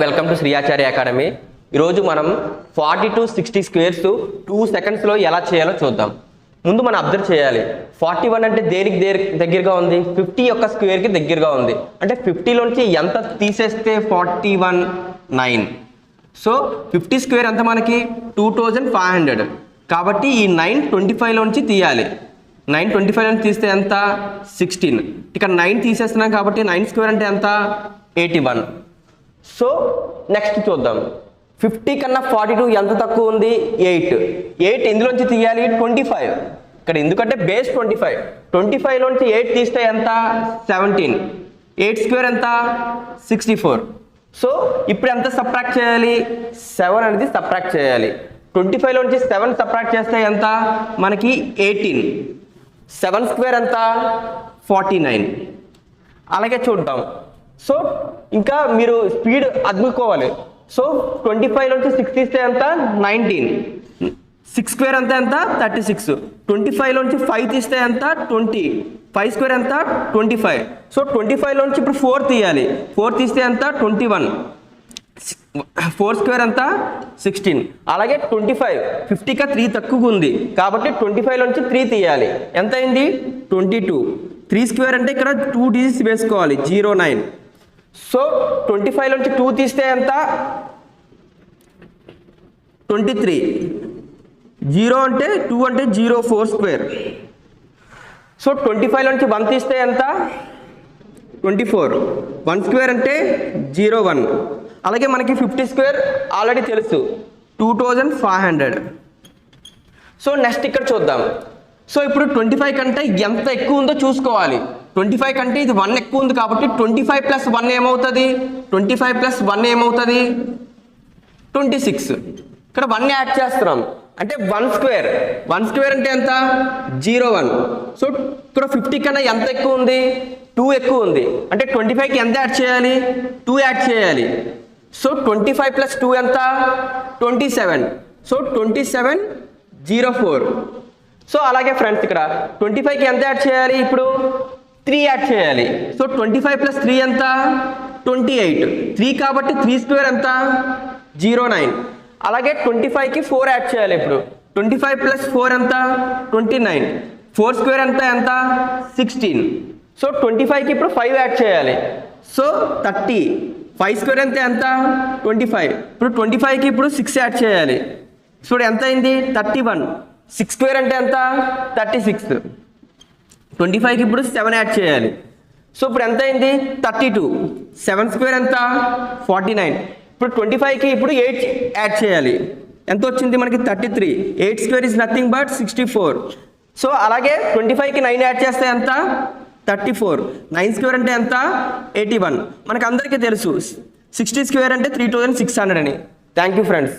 Welcome to Shri Acharya academy. ఈరోజు మనం 40 to 60 squares 2 సెకండ్స్లో ఎలా చేయాలో చూద్దాం. ముందు మనం అబ్జర్వ్ చేయాలి, 41 అంటే దేనికి దగ్గరగా ఉంది? 50 యొక్క స్క్వేర్కి దగ్గరగా ఉంది. అంటే 50లోంచి ఎంత తీసేస్తే 41 9. సో 50 స్క్వేర్ ఎంత మనకి 2500. కాబట్టి ఈ 9 25లోంచి తీయాలి. 9 25లోంచి తీస్తే ఎంత 16. ఇక్కడ 9 తీసేస్తున్నాం కాబట్టి 9 స్క్వేర్ అంటే ఎంత 81. సో నెక్స్ట్ చూద్దాం, 50 కన్నా 42 ఎంత తక్కువ ఉంది? 8 ఇందులోంచి తీయాలి 25. ఇక్కడ ఎందుకంటే బేస్ 25లోంచి 8 తీస్తే ఎంత 17. 8 స్క్వేర్ ఎంత 64. సో ఇప్పుడు ఎంత సబ్ట్రాక్ట్ చేయాలి? 7 అనేది సబ్ట్రాక్ట్ చేయాలి. 25లోంచి 7 సబ్ట్రాక్ట్ చేస్తే ఎంత మనకి 18. 7 స్క్వేర్ ఎంత 49. అలాగే చూద్దాం. సో ఇంకా మీరు స్పీడ్ అదుకోవాలి. సో 25లోంచి 6 తీస్తే ఎంత 19. 6 స్క్వేర్ ఎంత 36. 25లోంచి 5 తీస్తే ఎంత 20. 5 స్క్వేర్ ఎంత 25. సో 25లోంచి ఇప్పుడు 4 తీయాలి. 4 తీస్తే ఎంత 21. 4 స్క్వేర్ ఎంత 16. అలాగే 25 50 కా 3 తక్కువగా ఉంది కాబట్టి 25లోంచి 3 తీయాలి. ఎంత అయింది 22. 3 స్క్వేర్ అంటే ఇక్కడ 2 డిజిట్స్ వేసుకోవాలి 09. సో 25లోంచి 2 తీస్తే ఎంత 23. 0 అంటే 2 అంటే 0 4 స్క్వేర్. సో 25లోంచి 1 తీస్తే ఎంత 24. 1 స్క్వేర్ అంటే 01. అలాగే మనకి 50 స్క్వేర్ ఆల్రెడీ తెలుసు 2500. సో నెక్స్ట్ ఇక్కడ చూద్దాం. సో ఇప్పుడు 25 కంటే ఎంత ఎక్కువ ఉందో చూసుకోవాలి. 25 కంటే ఇది 1 ఎక్కువ ఉంది కాబట్టి 25 ప్లస్ 1 ఏమవుతుంది? 25 ప్లస్ 1 ఏమవుతుంది 26. ఇక్కడ 1 యాడ్ చేస్తున్నాం అంటే 1 స్క్వేర్. 1 స్క్వేర్ అంటే ఎంత 01. సో ఇక్కడ 50 కన్నా ఎంత ఎక్కువ ఉంది? 2 ఎక్కువ ఉంది. అంటే 25కి ఎంత యాడ్ చేయాలి? 2 యాడ్ చేయాలి. సో 25 ప్లస్ 2 ఎంత 27. సో 2704. సో అలాగే ఫ్రెండ్స్ ఇక్కడ 25కి ఎంత యాడ్ చేయాలి? ఇప్పుడు 3 యాడ్ చేయాలి. సో 25 ప్లస్ 3 ఎంత 28. 3 కాబట్టి 3 స్క్వేర్ ఎంత 09. అలాగే 25కి 4 యాడ్ చేయాలి. ఇప్పుడు 25 ప్లస్ 4 ఎంత 29. 4 స్క్వేర్ ఎంత 16. సో 25కి ఇప్పుడు 5 యాడ్ చేయాలి. సో 30. 5 స్క్వేర్ ఎంత 25. ఇప్పుడు 25కి ఇప్పుడు 6 యాడ్ చేయాలి. సో ఎంత అయింది 31. 6 స్క్వేర్ అంటే ఎంత 36. 25కి ఇప్పుడు 7 యాడ్ చేయాలి. సో ఇప్పుడు ఎంత అయింది 32. 7 స్క్వేర్ ఎంత 49. ఇప్పుడు 25కి ఇప్పుడు 8 యాడ్ చేయాలి. ఎంత వచ్చింది మనకి 33. 8 square is nothing but 64. So అలాగే 25కి 9 యాడ్ చేస్తే ఎంత 34. 9 స్క్వేర్ అంటే ఎంత 81. మనకు అందరికీ తెలుసు 60 స్క్వేర్ అంటే 3600 అని. Thank you friends.